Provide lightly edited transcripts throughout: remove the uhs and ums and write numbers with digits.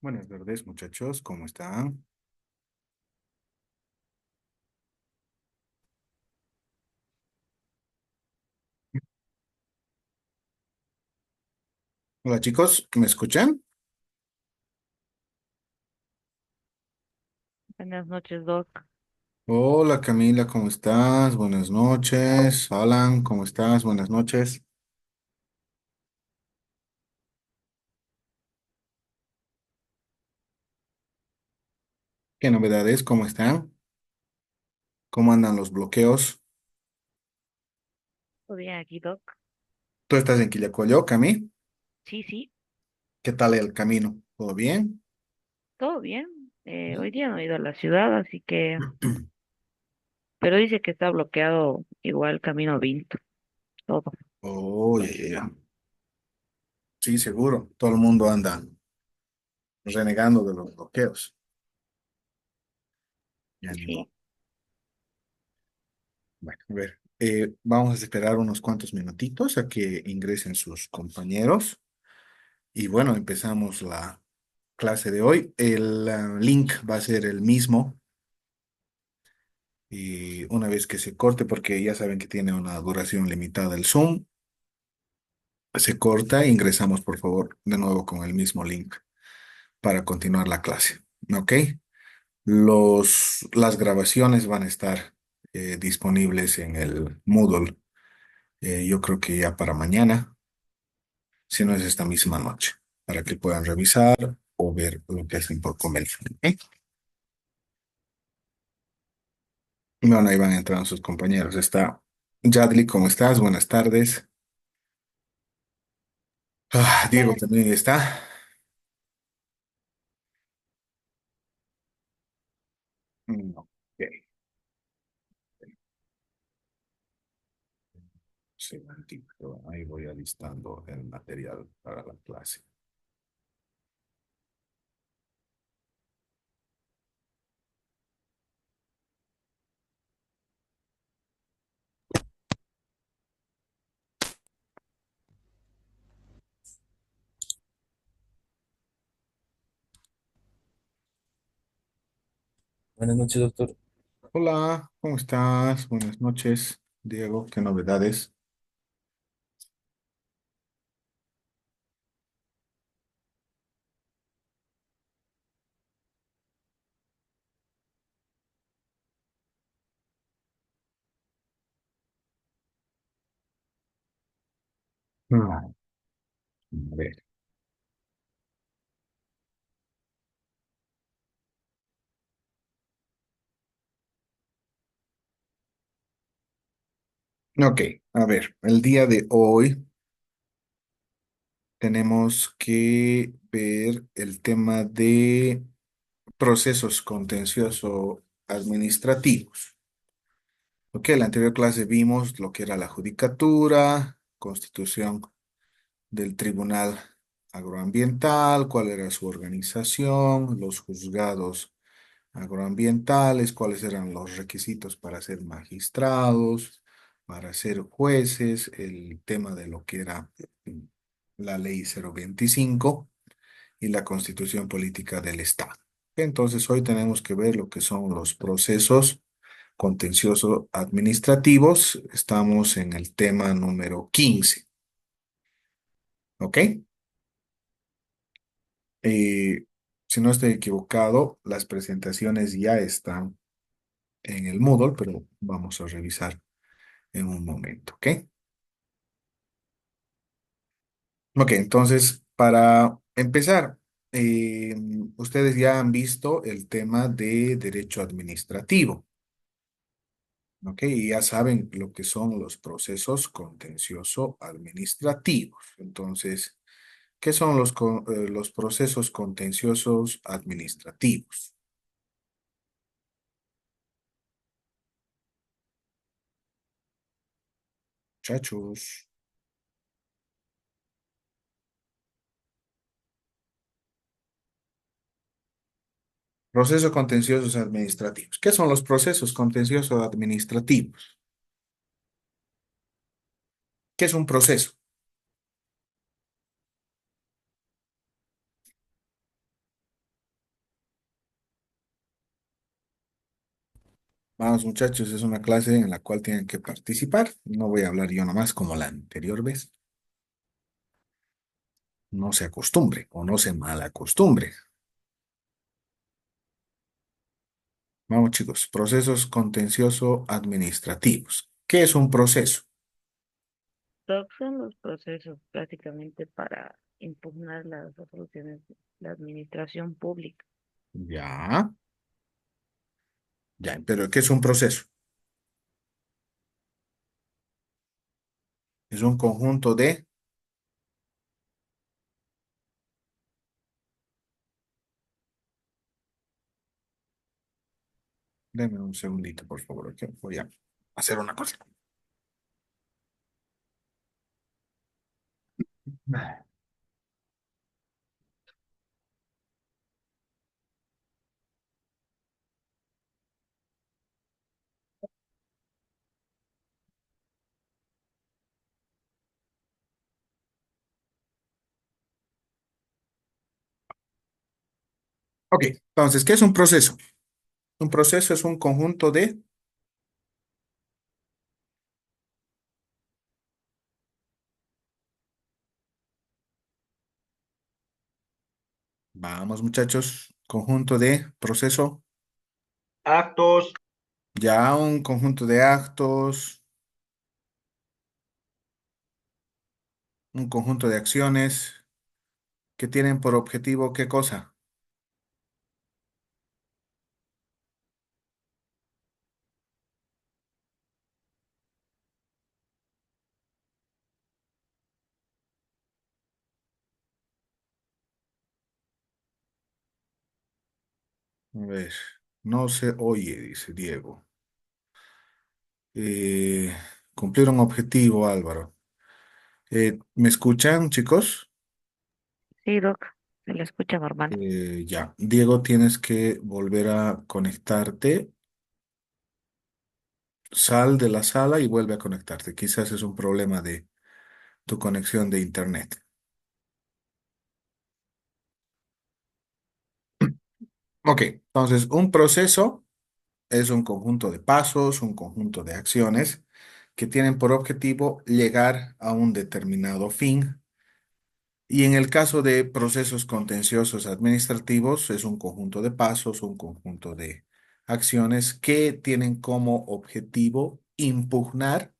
Buenas tardes, muchachos, ¿cómo están? Hola, chicos, ¿me escuchan? Buenas noches, Doc. Hola, Camila, ¿cómo estás? Buenas noches. Alan, ¿cómo estás? Buenas noches. ¿Qué novedades? ¿Cómo están? ¿Cómo andan los bloqueos? ¿Todo bien aquí, Doc? ¿Tú estás en Quillacollo, Cami? Sí, sí, ¿Qué tal el camino? ¿Todo bien? todo bien. Hoy día no he ido a la ciudad, pero dice que está bloqueado igual Camino Vinto, todo. Oh, ya, ya, ya. Sí, seguro. Todo el mundo anda renegando de los bloqueos. Ya ni Sí, modo. Bueno, a ver, vamos a esperar unos cuantos minutitos a que ingresen sus compañeros. Y bueno, empezamos la clase de hoy. El link va a ser el mismo y una vez que se corte, porque ya saben que tiene una duración limitada el Zoom, se corta e ingresamos por favor de nuevo con el mismo link para continuar la clase. ¿Ok? Las grabaciones van a estar disponibles en el Moodle. Yo creo que ya para mañana, si no es esta misma noche, para que puedan revisar o ver lo que hacen por comer. ¿Ok? Bueno, ahí van entrando sus compañeros. Está Yadli, ¿cómo estás? Buenas tardes. Diego hola. también está. Ok, sí, un momentito. Ahí voy alistando el material para la clase. Buenas noches, doctor. Hola, ¿cómo estás? Buenas noches, Diego. ¿Qué novedades? A ver. Ok, a ver. El día de hoy tenemos que ver el tema de procesos contencioso administrativos. Ok, en la anterior clase vimos lo que era la judicatura, constitución del Tribunal Agroambiental, cuál era su organización, los juzgados agroambientales, cuáles eran los requisitos para ser magistrados, para ser jueces, el tema de lo que era la Ley 025 y la Constitución Política del Estado. Entonces, hoy tenemos que ver lo que son los procesos contencioso administrativos. Estamos en el tema número 15. ¿Ok? Eh, si no estoy equivocado, las presentaciones ya están en el Moodle, pero vamos a revisar en un momento. ¿Ok? Ok, entonces, para empezar, ustedes ya han visto el tema de derecho administrativo. ¿Ok? Y ya saben lo que son los procesos contencioso administrativos. Entonces, ¿qué son los procesos contenciosos administrativos? Muchachos, procesos contenciosos administrativos. ¿Qué son los procesos contenciosos administrativos? ¿Qué es un proceso? Vamos, muchachos, es una clase en la cual tienen que participar. No voy a hablar yo nomás como la anterior vez. No se acostumbre o no se malacostumbre. Vamos, chicos, procesos contencioso administrativos. ¿Qué es un proceso? Son los procesos prácticamente para impugnar las resoluciones de la administración pública. Ya, ya, pero ¿qué es un proceso? Es un conjunto de... Denme un segundito, por favor, que voy a hacer una cosa. Ok, entonces, ¿qué es un proceso? Un proceso es un conjunto de... Vamos, muchachos, conjunto de proceso. Actos, Ya un conjunto de actos, un conjunto de acciones que tienen por objetivo ¿qué cosa? A ver, no se oye, dice Diego. Eh, Cumplir un objetivo, Álvaro. ¿Me escuchan, chicos? Sí, Doc, se le escucha normal. Ya, Diego, tienes que volver a conectarte. Sal de la sala y vuelve a conectarte. Quizás es un problema de tu conexión de internet. Ok, entonces un proceso es un conjunto de pasos, un conjunto de acciones que tienen por objetivo llegar a un determinado fin. Y en el caso de procesos contenciosos administrativos, es un conjunto de pasos, un conjunto de acciones que tienen como objetivo impugnar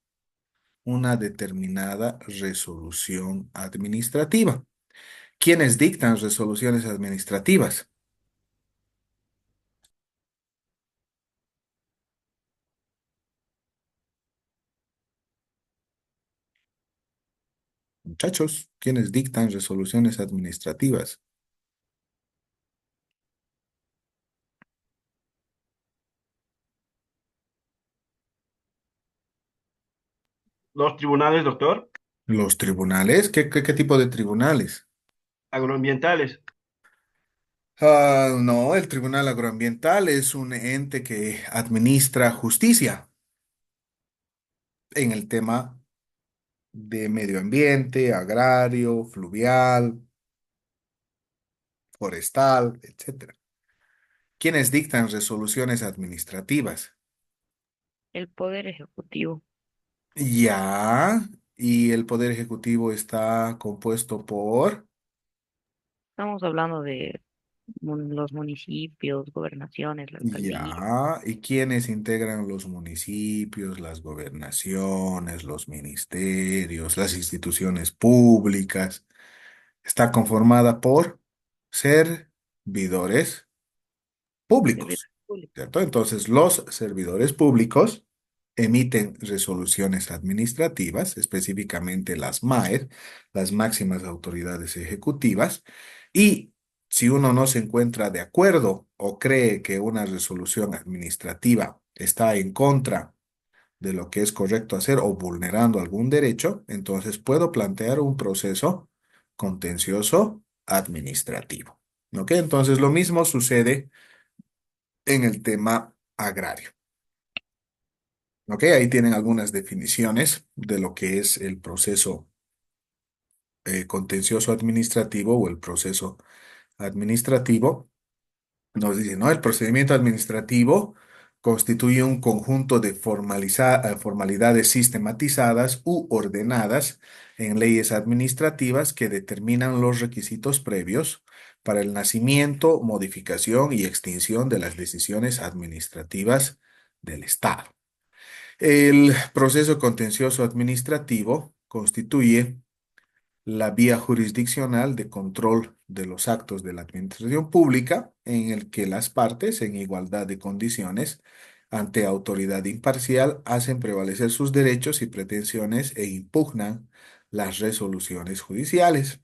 una determinada resolución administrativa. ¿Quiénes dictan resoluciones administrativas? Muchachos, ¿quiénes dictan resoluciones administrativas? los tribunales, doctor, ¿Los tribunales? ¿Qué tipo de tribunales? agroambientales, No, el Tribunal Agroambiental es un ente que administra justicia en el tema de medio ambiente, agrario, fluvial, forestal, etcétera. ¿Quiénes dictan resoluciones administrativas? El Poder Ejecutivo. Ya, y el Poder Ejecutivo está compuesto por... Estamos hablando de los municipios, gobernaciones, la alcaldía. Ya, ¿y quiénes integran los municipios, las gobernaciones, los ministerios, las instituciones públicas? Está conformada por servidores Servidores públicos, públicos. ¿cierto? Entonces, los servidores públicos emiten resoluciones administrativas, específicamente las MAER, las máximas autoridades ejecutivas, y si uno no se encuentra de acuerdo o cree que una resolución administrativa está en contra de lo que es correcto hacer o vulnerando algún derecho, entonces puedo plantear un proceso contencioso administrativo. ¿Ok? Entonces, lo mismo sucede en el tema agrario. ¿Ok? Ahí tienen algunas definiciones de lo que es el proceso contencioso administrativo o el proceso administrativo. Nos dice, ¿no? El procedimiento administrativo constituye un conjunto de formalidades sistematizadas u ordenadas en leyes administrativas que determinan los requisitos previos para el nacimiento, modificación y extinción de las decisiones administrativas del Estado. El proceso contencioso administrativo constituye la vía jurisdiccional de control de los actos de la administración pública en el que las partes, en igualdad de condiciones, ante autoridad imparcial, hacen prevalecer sus derechos y pretensiones e impugnan las resoluciones judiciales.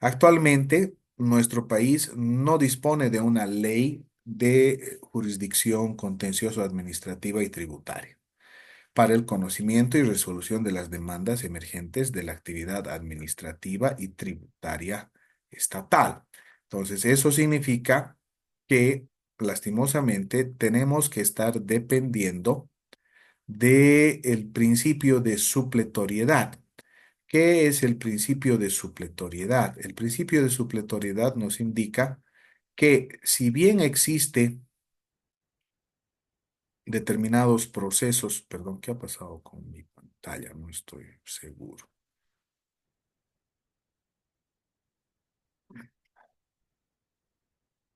Actualmente, nuestro país no dispone de una ley de jurisdicción contencioso administrativa y tributaria para el conocimiento y resolución de las demandas emergentes de la actividad administrativa y tributaria estatal. Entonces, eso significa que lastimosamente tenemos que estar dependiendo del principio de supletoriedad. ¿Qué es el principio de supletoriedad? El principio de supletoriedad nos indica que si bien existe determinados procesos, perdón, ¿qué ha pasado con mi pantalla? No estoy seguro.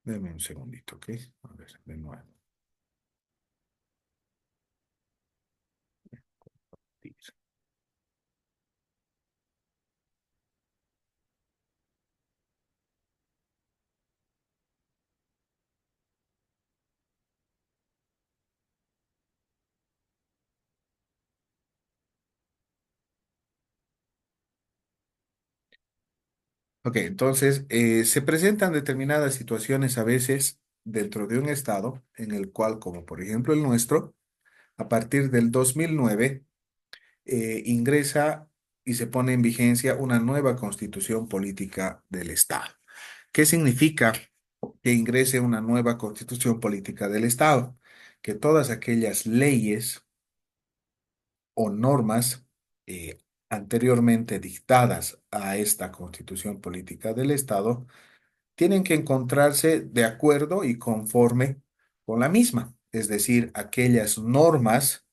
Deme un segundito, ¿ok? A ver, de nuevo. Ok, entonces se presentan determinadas situaciones a veces dentro de un estado en el cual, como por ejemplo el nuestro, a partir del 2009 ingresa y se pone en vigencia una nueva constitución política del estado. ¿Qué significa que ingrese una nueva constitución política del estado? Que todas aquellas leyes o normas eh, anteriormente dictadas a esta constitución política del estado tienen que encontrarse de acuerdo y conforme con la misma, es decir, aquellas normas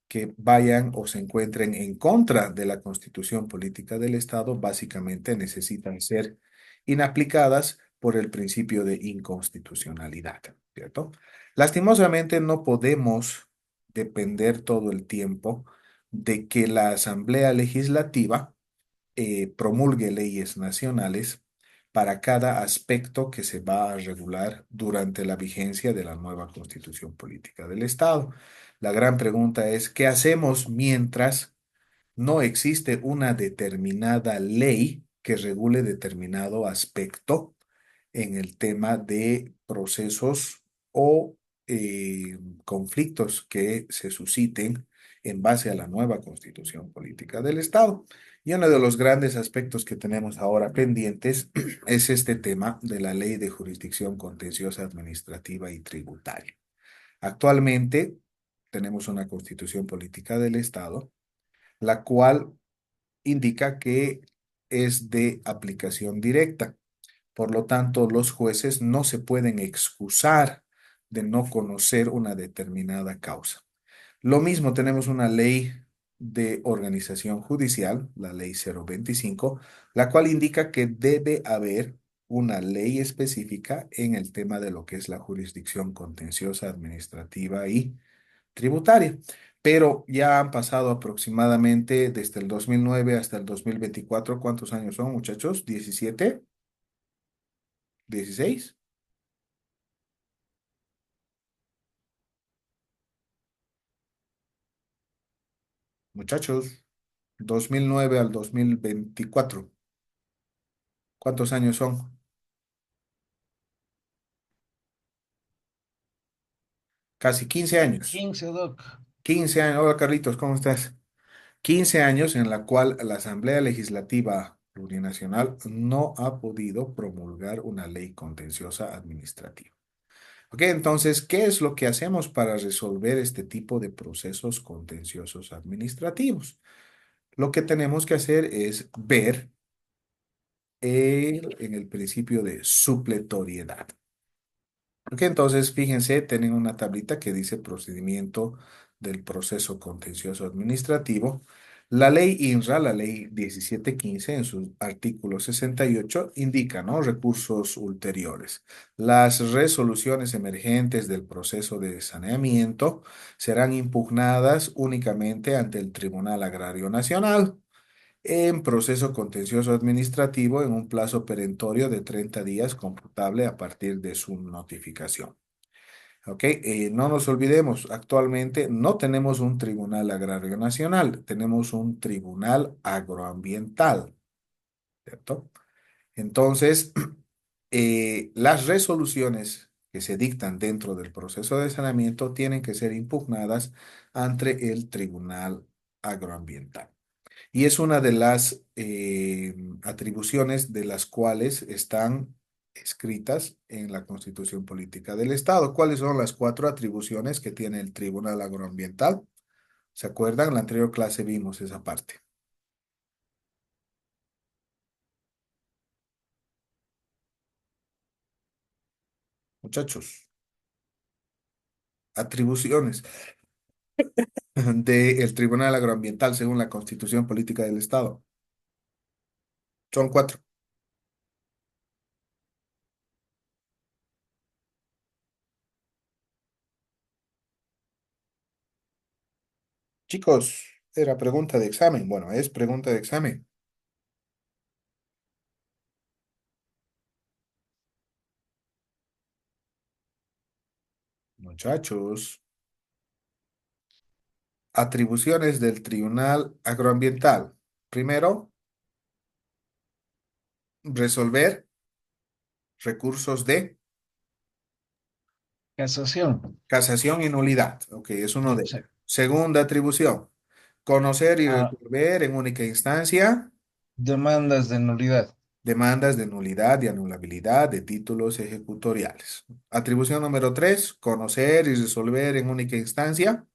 que vayan o se encuentren en contra de la Constitución Política del Estado, básicamente necesitan ser inaplicadas por el principio de inconstitucionalidad, ¿cierto? Lastimosamente no podemos depender todo el tiempo de que la Asamblea Legislativa promulgue leyes nacionales para cada aspecto que se va a regular durante la vigencia de la nueva Constitución Política del Estado. La gran pregunta es, ¿qué hacemos mientras no existe una determinada ley que regule determinado aspecto en el tema de procesos o conflictos que se susciten en base a la nueva Constitución Política del Estado? Y uno de los grandes aspectos que tenemos ahora pendientes es este tema de la Ley de Jurisdicción Contenciosa Administrativa y Tributaria. Actualmente tenemos una Constitución Política del Estado, la cual indica que es de aplicación directa. Por lo tanto, los jueces no se pueden excusar de no conocer una determinada causa. Lo mismo tenemos una ley de organización judicial, la ley 025, la cual indica que debe haber una ley específica en el tema de lo que es la jurisdicción contenciosa, administrativa y tributaria. Pero ya han pasado aproximadamente desde el 2009 hasta el 2024. ¿Cuántos años son, muchachos? ¿17? ¿16? Muchachos, 2009 al 2024. ¿Cuántos años son? Casi 15 años. 15, Doc. 15 años. Hola, Carlitos, ¿cómo estás? 15 años en la cual la Asamblea Legislativa Plurinacional no ha podido promulgar una ley contenciosa administrativa. Ok, entonces, ¿qué es lo que hacemos para resolver este tipo de procesos contenciosos administrativos? Lo que tenemos que hacer es ver en el principio de supletoriedad. Ok, entonces, fíjense, tienen una tablita que dice procedimiento del proceso contencioso administrativo. La ley INRA, la ley 1715, en su artículo 68, indica, ¿no? Recursos ulteriores. Las resoluciones emergentes del proceso de saneamiento serán impugnadas únicamente ante el Tribunal Agrario Nacional en proceso contencioso administrativo en un plazo perentorio de 30 días computable a partir de su notificación. ¿Ok? No nos olvidemos, actualmente no tenemos un Tribunal Agrario Nacional, tenemos un Tribunal Agroambiental, ¿cierto? Entonces, las resoluciones que se dictan dentro del proceso de saneamiento tienen que ser impugnadas ante el Tribunal Agroambiental. Y es una de las atribuciones de las cuales están escritas en la Constitución Política del Estado. ¿Cuáles son las cuatro atribuciones que tiene el Tribunal Agroambiental? ¿Se acuerdan? En la anterior clase vimos esa parte. Muchachos, atribuciones del Tribunal Agroambiental según la Constitución Política del Estado. Son cuatro. Chicos, era pregunta de examen. Bueno, es pregunta de examen. Muchachos. Atribuciones del Tribunal Agroambiental. Primero, resolver recursos de Casación. casación y nulidad. Ok, es uno de ellos. Exacto. Segunda atribución, conocer y Ah, resolver en única instancia demandas de nulidad. demandas de nulidad y anulabilidad de títulos ejecutoriales. Atribución número tres, conocer y resolver en única instancia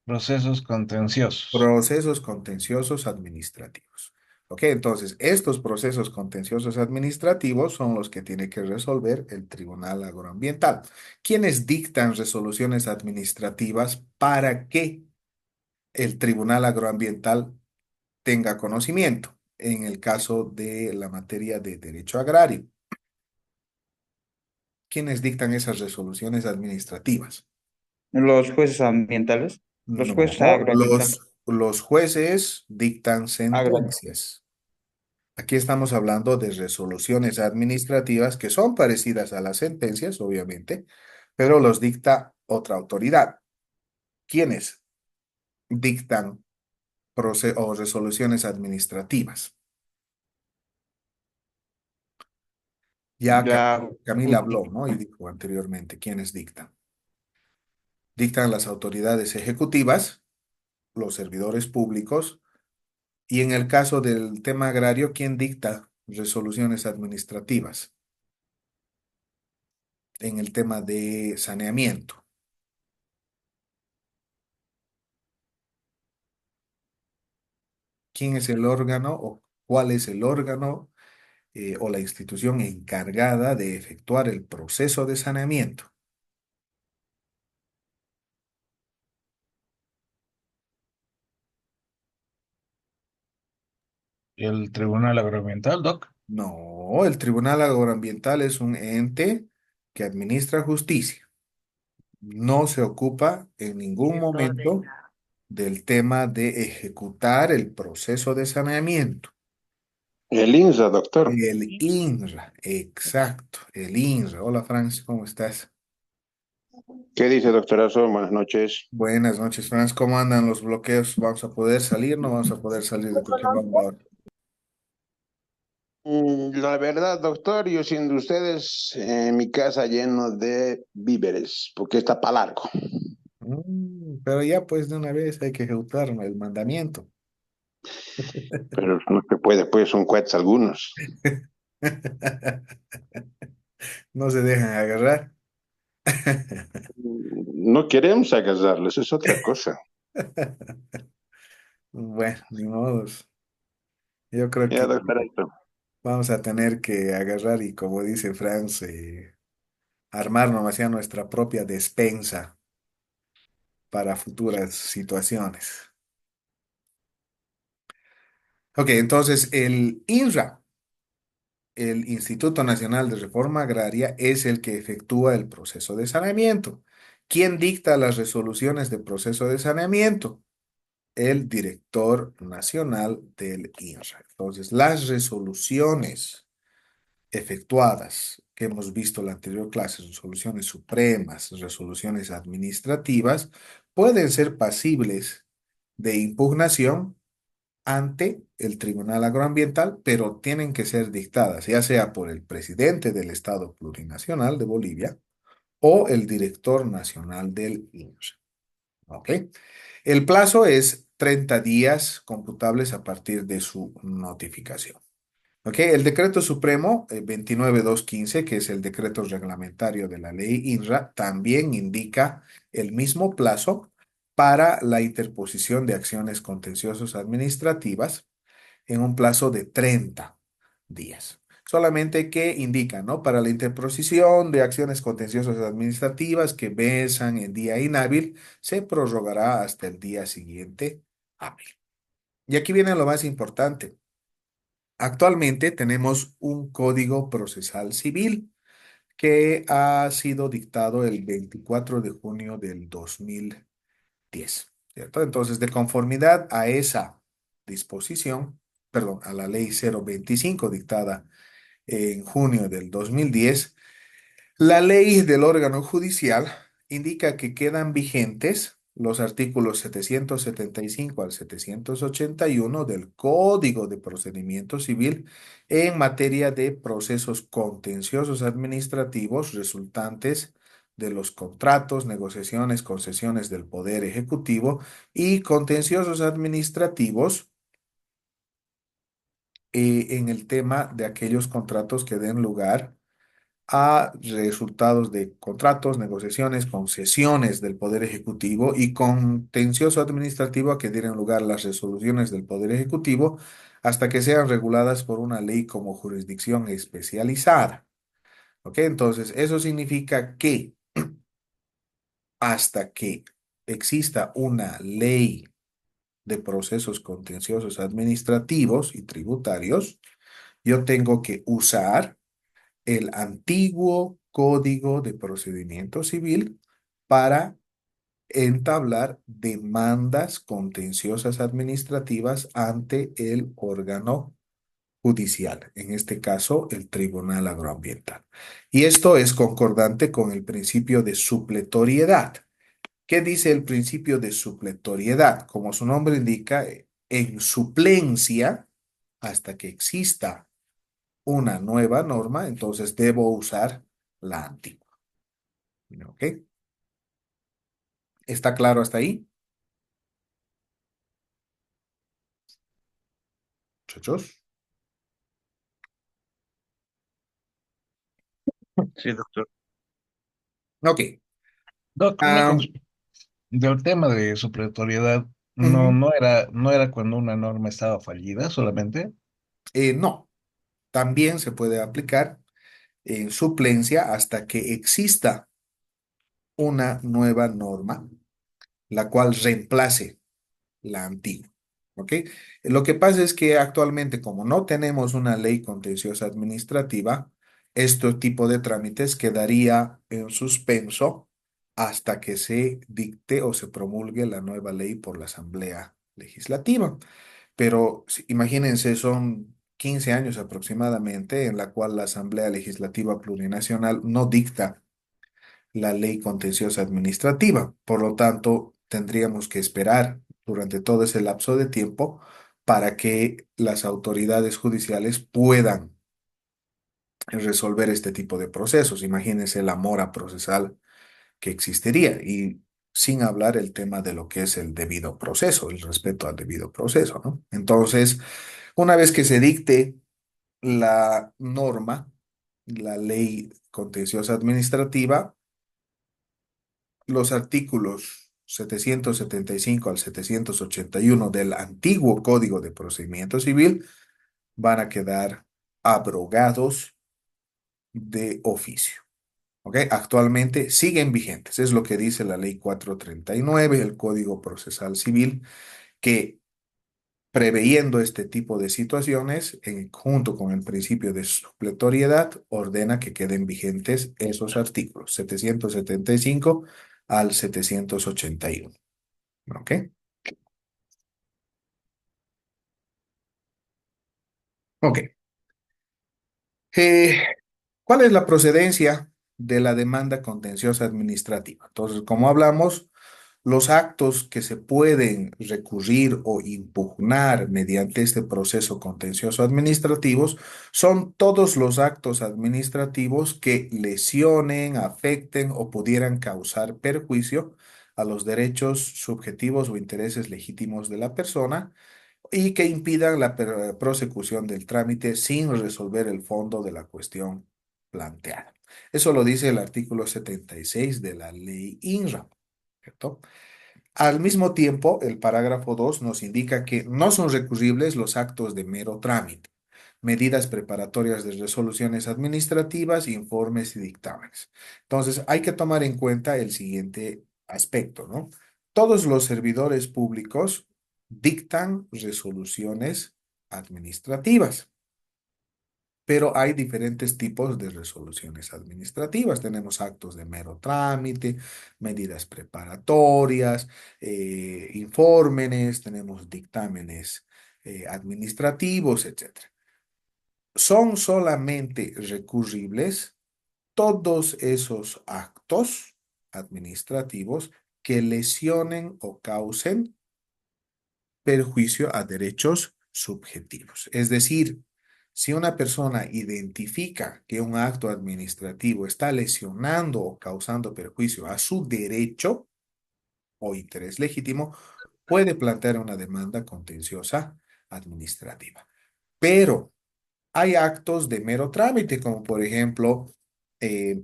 Procesos contenciosos. procesos contenciosos administrativos. Ok, entonces estos procesos contenciosos administrativos son los que tiene que resolver el Tribunal Agroambiental, quienes dictan resoluciones administrativas para que el Tribunal Agroambiental tenga conocimiento en el caso de la materia de derecho agrario. ¿Quiénes dictan esas resoluciones administrativas? Los jueces ambientales, los jueces No, agroambientales, los jueces dictan agro, sentencias. Aquí estamos hablando de resoluciones administrativas que son parecidas a las sentencias, obviamente, pero los dicta otra autoridad. ¿Quiénes dictan o resoluciones administrativas? Ya ya, Camila habló, ¿no? Y dijo anteriormente, ¿quiénes dictan? Dictan las autoridades ejecutivas, los servidores públicos, y en el caso del tema agrario, ¿quién dicta resoluciones administrativas? En el tema de saneamiento. ¿Quién es el órgano o cuál es el órgano o la institución encargada de efectuar el proceso de saneamiento? El Tribunal Agroambiental, Doc. No, el Tribunal Agroambiental es un ente que administra justicia. No se ocupa en ningún Es momento orden. del tema de ejecutar el proceso de saneamiento. El INSA, doctor. El INRA, exacto, el INRA. Hola, Francis, ¿cómo estás? ¿Qué dice, doctorazo? Buenas noches. Buenas noches, Franz. ¿Cómo andan los bloqueos? ¿Vamos a poder salir? ¿No vamos a poder salir de Coquimbo ahora? La verdad, doctor, yo siendo ustedes en mi casa lleno de víveres, porque está para largo. Pero ya pues de una vez hay que ejecutar el mandamiento. Pero no se puede, pues son cohetes algunos. No se dejan agarrar. No queremos agarrarles, es otra cosa. Bueno, ni modos. Yo creo Ya, que doctorazo. vamos a tener que agarrar y como dice Franz, armarnos hacia nuestra propia despensa para futuras situaciones. Ok, entonces el INRA, el Instituto Nacional de Reforma Agraria, es el que efectúa el proceso de saneamiento. ¿Quién dicta las resoluciones del proceso de saneamiento? El director nacional del INRA. Entonces, las resoluciones efectuadas que hemos visto en la anterior clase, resoluciones supremas, resoluciones administrativas, pueden ser pasibles de impugnación ante el Tribunal Agroambiental, pero tienen que ser dictadas, ya sea por el presidente del Estado Plurinacional de Bolivia o el director nacional del INRA. ¿Ok? El plazo es 30 días computables a partir de su notificación. ¿Ok? El decreto supremo 29215, que es el decreto reglamentario de la ley INRA, también indica el mismo plazo para la interposición de acciones contenciosas administrativas en un plazo de 30 días. Solamente que indica, ¿no? Para la interposición de acciones contenciosas administrativas que versan en día inhábil, se prorrogará hasta el día siguiente hábil. Y aquí viene lo más importante. Actualmente tenemos un Código Procesal Civil que ha sido dictado el 24 de junio del 2010, ¿cierto? Entonces, de conformidad a esa disposición, perdón, a la ley 025 dictada en junio del 2010, la ley del órgano judicial indica que quedan vigentes los artículos 775 al 781 del Código de Procedimiento Civil en materia de procesos contenciosos administrativos resultantes de los contratos, negociaciones, concesiones del Poder Ejecutivo y contenciosos administrativos en el tema de aquellos contratos que den lugar a resultados de contratos, negociaciones, concesiones del Poder Ejecutivo y contencioso administrativo a que dieran lugar las resoluciones del Poder Ejecutivo hasta que sean reguladas por una ley como jurisdicción especializada. ¿Ok? Entonces, eso significa que hasta que exista una ley de procesos contenciosos administrativos y tributarios, yo tengo que usar el antiguo Código de Procedimiento Civil para entablar demandas contenciosas administrativas ante el órgano judicial, en este caso el Tribunal Agroambiental. Y esto es concordante con el principio de supletoriedad. ¿Qué dice el principio de supletoriedad? Como su nombre indica, en suplencia, hasta que exista una nueva norma, entonces debo usar la antigua. ¿Ok? ¿Está claro hasta ahí? Muchachos. Sí, doctor. Ok. Doc, una Am, consulta. Del tema de supletoriedad, ujú. no era cuando una norma estaba fallida solamente. No, también se puede aplicar en suplencia hasta que exista una nueva norma, la cual reemplace la antigua. ¿Ok? Lo que pasa es que actualmente, como no tenemos una ley contenciosa administrativa, este tipo de trámites quedaría en suspenso hasta que se dicte o se promulgue la nueva ley por la Asamblea Legislativa. Pero imagínense, son 15 años aproximadamente en la cual la Asamblea Legislativa Plurinacional no dicta la ley contenciosa administrativa. Por lo tanto, tendríamos que esperar durante todo ese lapso de tiempo para que las autoridades judiciales puedan resolver este tipo de procesos. Imagínense la mora procesal que existiría y sin hablar el tema de lo que es el debido proceso, el respeto al debido proceso, ¿no? Entonces, una vez que se dicte la norma, la ley contenciosa administrativa, los artículos 775 al 781 del antiguo Código de Procedimiento Civil van a quedar abrogados de oficio. ¿Ok? Actualmente siguen vigentes. Es lo que dice la Ley 439, el Código Procesal Civil, que preveyendo este tipo de situaciones, junto con el principio de supletoriedad, ordena que queden vigentes esos artículos, 775 al 781. ¿Ok? Ok. Eh, ¿Cuál es la procedencia de la demanda contenciosa administrativa? Entonces, como hablamos, los actos que se pueden recurrir o impugnar mediante este proceso contencioso administrativos son todos los actos administrativos que lesionen, afecten o pudieran causar perjuicio a los derechos subjetivos o intereses legítimos de la persona y que impidan la prosecución del trámite sin resolver el fondo de la cuestión planteada. Eso lo dice el artículo 76 de la ley INRA, ¿cierto? Al mismo tiempo, el parágrafo 2 nos indica que no son recurribles los actos de mero trámite, medidas preparatorias de resoluciones administrativas, informes y dictámenes. Entonces, hay que tomar en cuenta el siguiente aspecto, ¿no? Todos los servidores públicos dictan resoluciones administrativas, pero hay diferentes tipos de resoluciones administrativas. Tenemos actos de mero trámite, medidas preparatorias, informes, tenemos dictámenes administrativos, etcétera. Son solamente recurribles todos esos actos administrativos que lesionen o causen perjuicio a derechos subjetivos. Es decir, si una persona identifica que un acto administrativo está lesionando o causando perjuicio a su derecho o interés legítimo, puede plantear una demanda contenciosa administrativa. Pero hay actos de mero trámite, como por ejemplo, eh,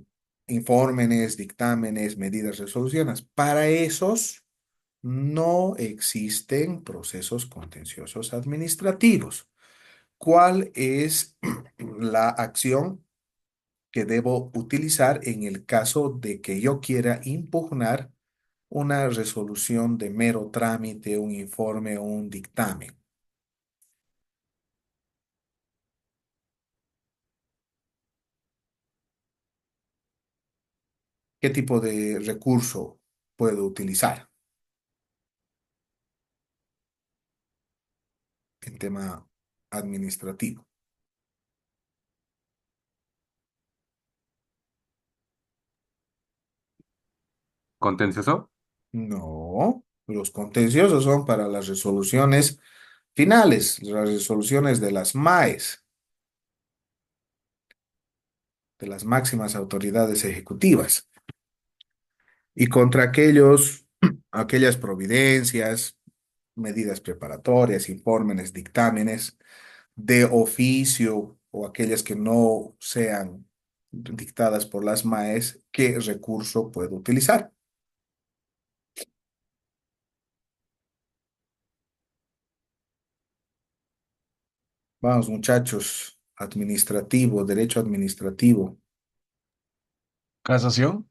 informes, dictámenes, medidas, resoluciones. Para esos no existen procesos contenciosos administrativos. ¿Cuál es la acción que debo utilizar en el caso de que yo quiera impugnar una resolución de mero trámite, un informe o un dictamen? ¿Qué tipo de recurso puedo utilizar en tema administrativo? ¿Contencioso? No, los contenciosos son para las resoluciones finales, las resoluciones de las MAES, de las máximas autoridades ejecutivas, y contra aquellas providencias, medidas preparatorias, informes, dictámenes de oficio o aquellas que no sean dictadas por las MAES, ¿qué recurso puedo utilizar? Vamos, muchachos, administrativo, derecho administrativo. Casación.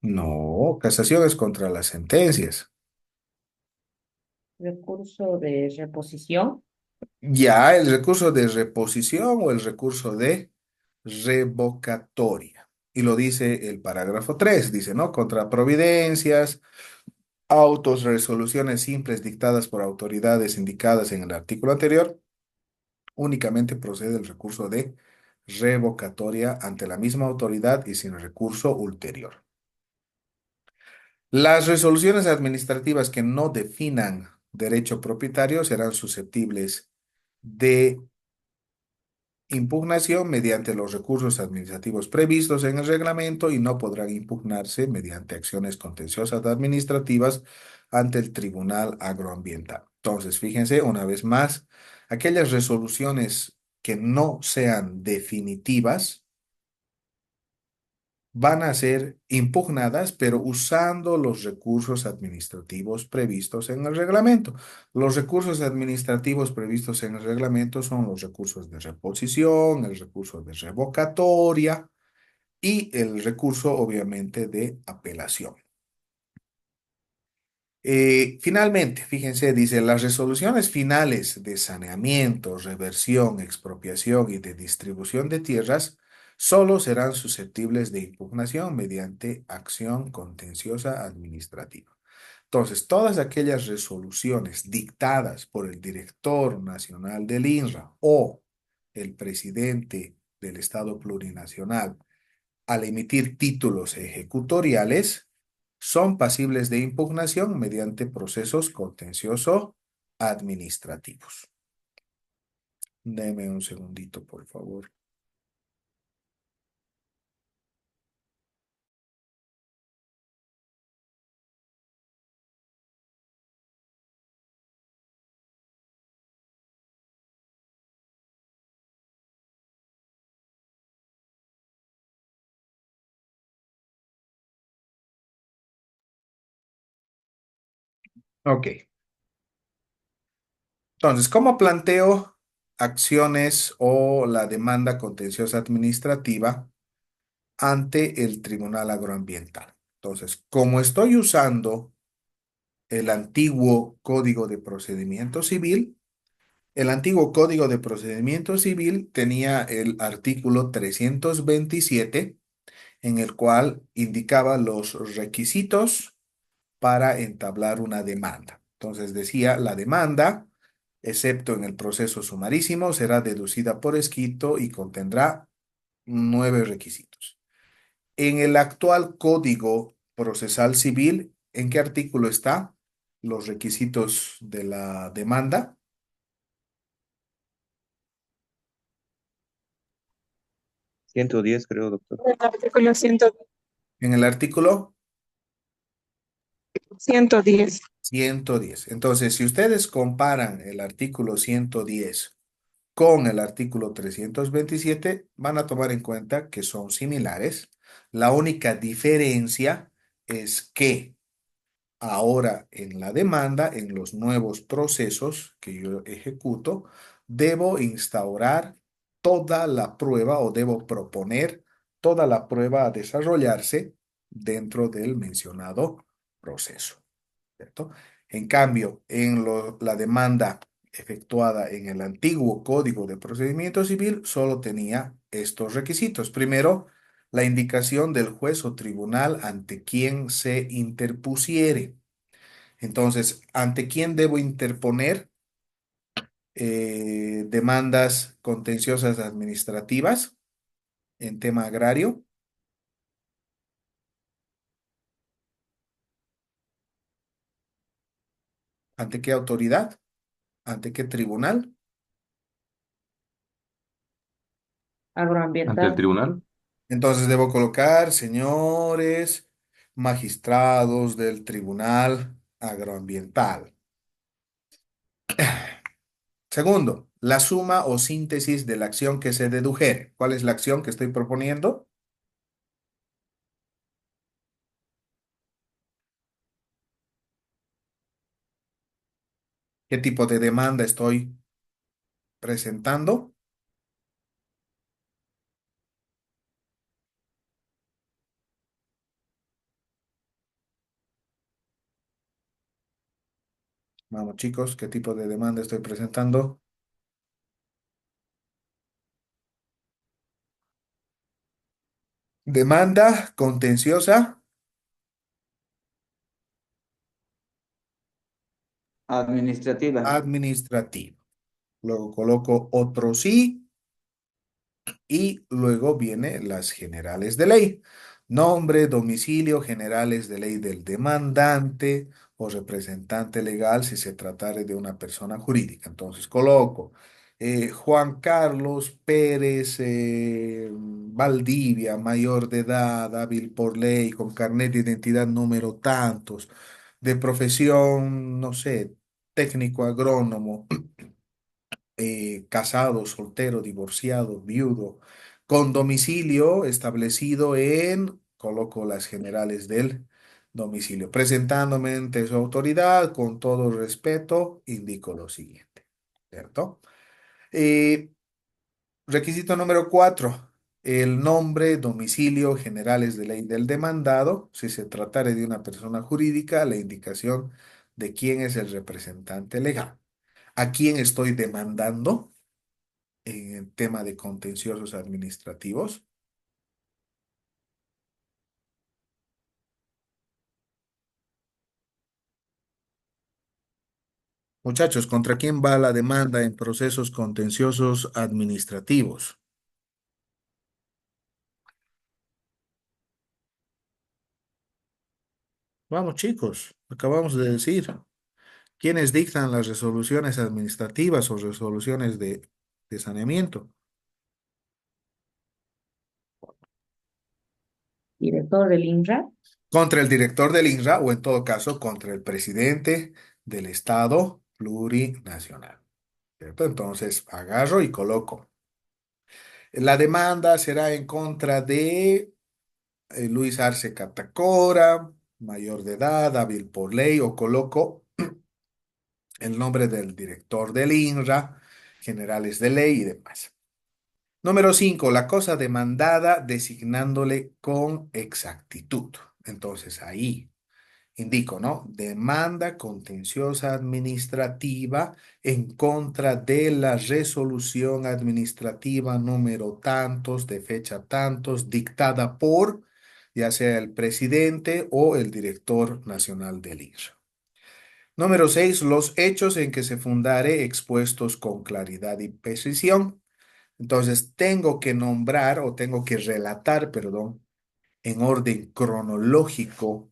No, casación es contra las sentencias. Recurso de reposición. Ya el recurso de reposición o el recurso de revocatoria. Y lo dice el parágrafo 3, dice, ¿no? Contra providencias, autos, resoluciones simples dictadas por autoridades indicadas en el artículo anterior, únicamente procede el recurso de revocatoria ante la misma autoridad y sin recurso ulterior. Las resoluciones administrativas que no definan derecho propietario serán susceptibles de impugnación mediante los recursos administrativos previstos en el reglamento y no podrán impugnarse mediante acciones contenciosas administrativas ante el Tribunal Agroambiental. Entonces, fíjense una vez más, aquellas resoluciones que no sean definitivas van a ser impugnadas, pero usando los recursos administrativos previstos en el reglamento. Los recursos administrativos previstos en el reglamento son los recursos de reposición, el recurso de revocatoria, y el recurso, obviamente, de apelación. Finalmente, fíjense, dice, las resoluciones finales de saneamiento, reversión, expropiación y de distribución de tierras solo serán susceptibles de impugnación mediante acción contenciosa administrativa. Entonces, todas aquellas resoluciones dictadas por el director nacional del INRA o el presidente del Estado plurinacional al emitir títulos ejecutoriales son pasibles de impugnación mediante procesos contencioso administrativos. Deme un segundito, por favor. Ok. Entonces, ¿cómo planteo acciones o la demanda contenciosa administrativa ante el Tribunal Agroambiental? Entonces, como estoy usando el antiguo Código de Procedimiento Civil, el antiguo Código de Procedimiento Civil tenía el artículo 327, en el cual indicaba los requisitos para entablar una demanda. Entonces decía, la demanda, excepto en el proceso sumarísimo, será deducida por escrito y contendrá 9 requisitos. En el actual Código Procesal Civil, ¿en qué artículo está los requisitos de la demanda? 110, creo, doctor. El artículo En el artículo 110. 110. Entonces, si ustedes comparan el artículo 110 con el artículo 327, van a tomar en cuenta que son similares. La única diferencia es que ahora en la demanda, en los nuevos procesos que yo ejecuto, debo instaurar toda la prueba o debo proponer toda la prueba a desarrollarse dentro del mencionado proceso, ¿cierto? En cambio, en la demanda efectuada en el antiguo Código de Procedimiento Civil solo tenía estos requisitos. Primero, la indicación del juez o tribunal ante quien se interpusiere. Entonces, ¿ante quién debo interponer demandas contenciosas administrativas en tema agrario? ¿Ante qué autoridad? ¿Ante qué tribunal? Ante el Agroambiental. tribunal. Entonces debo colocar, señores magistrados del Tribunal Agroambiental. Segundo, la suma o síntesis de la acción que se dedujere. ¿Cuál es la acción que estoy proponiendo? ¿Qué tipo de demanda estoy presentando? Vamos, chicos, ¿qué tipo de demanda estoy presentando? Demanda contenciosa Administrativa. administrativa. Luego coloco otro sí y luego vienen las generales de ley. Nombre, domicilio, generales de ley del demandante o representante legal si se tratare de una persona jurídica. Entonces coloco Juan Carlos Pérez Valdivia, mayor de edad, hábil por ley, con carnet de identidad número tantos, de profesión, no sé, técnico agrónomo, casado, soltero, divorciado, viudo, con domicilio establecido en, coloco las generales del domicilio. Presentándome ante su autoridad, con todo respeto, indico lo siguiente, ¿cierto? Eh, Requisito número 4. el nombre, domicilio generales de ley del demandado, si se tratare de una persona jurídica, la indicación de quién es el representante legal, a quién estoy demandando en el tema de contenciosos administrativos. Muchachos, ¿contra quién va la demanda en procesos contenciosos administrativos? Vamos, chicos, acabamos de decir. ¿Quiénes dictan las resoluciones administrativas o resoluciones de saneamiento? Director del INRA. Contra el director del INRA o en todo caso contra el presidente del Estado plurinacional. ¿Cierto? Entonces agarro y coloco. La demanda será en contra de Luis Arce Catacora, mayor de edad, hábil por ley, o coloco el nombre del director del INRA, generales de ley y demás. Número 5, la cosa demandada designándole con exactitud. Entonces ahí indico, ¿no? Demanda contenciosa administrativa en contra de la resolución administrativa número tantos, de fecha tantos, dictada por ya sea el presidente o el director nacional del INRA. Número 6, los hechos en que se fundare expuestos con claridad y precisión. Entonces, tengo que nombrar o tengo que relatar, perdón, en orden cronológico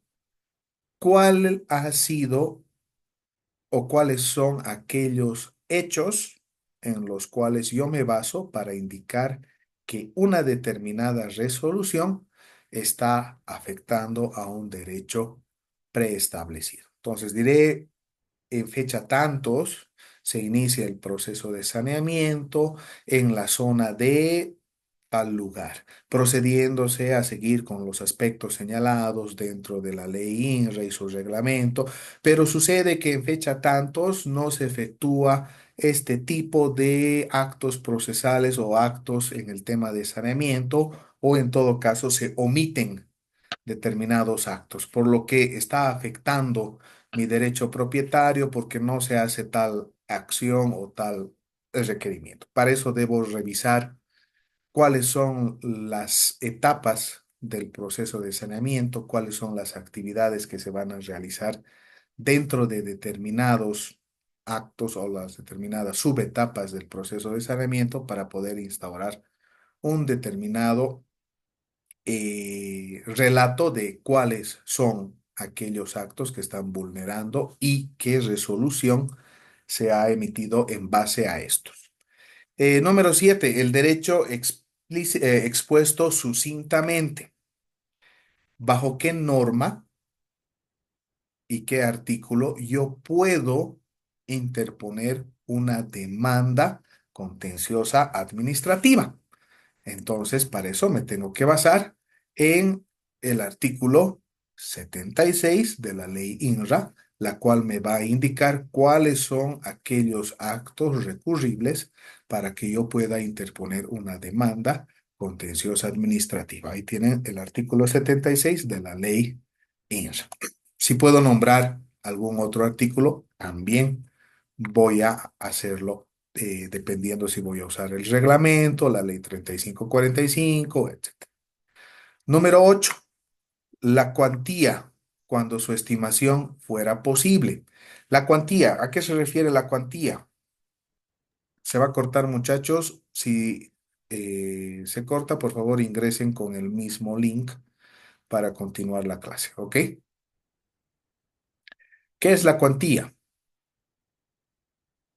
cuál ha sido o cuáles son aquellos hechos en los cuales yo me baso para indicar que una determinada resolución está afectando a un derecho preestablecido. Entonces, diré en fecha tantos se inicia el proceso de saneamiento en la zona de tal lugar, procediéndose a seguir con los aspectos señalados dentro de la ley INRA y su reglamento, pero sucede que en fecha tantos no se efectúa este tipo de actos procesales o actos en el tema de saneamiento, o en todo caso se omiten determinados actos, por lo que está afectando mi derecho propietario porque no se hace tal acción o tal requerimiento. Para eso debo revisar cuáles son las etapas del proceso de saneamiento, cuáles son las actividades que se van a realizar dentro de determinados actos o las determinadas subetapas del proceso de saneamiento para poder instaurar un determinado relato de cuáles son aquellos actos que están vulnerando y qué resolución se ha emitido en base a estos. Número 7, el derecho expuesto sucintamente. ¿Bajo qué norma y qué artículo yo puedo interponer una demanda contenciosa administrativa? Entonces, para eso me tengo que basar en el artículo 76 de la ley INRA, la cual me va a indicar cuáles son aquellos actos recurribles para que yo pueda interponer una demanda contenciosa administrativa. Ahí tienen el artículo 76 de la ley INRA. Si puedo nombrar algún otro artículo, también voy a hacerlo dependiendo si voy a usar el reglamento, la ley 3545, etc. Número 8, la cuantía, cuando su estimación fuera posible. La cuantía, ¿a qué se refiere la cuantía? Se va a cortar, muchachos. Si se corta, por favor ingresen con el mismo link para continuar la clase, ¿ok? ¿Qué es la cuantía?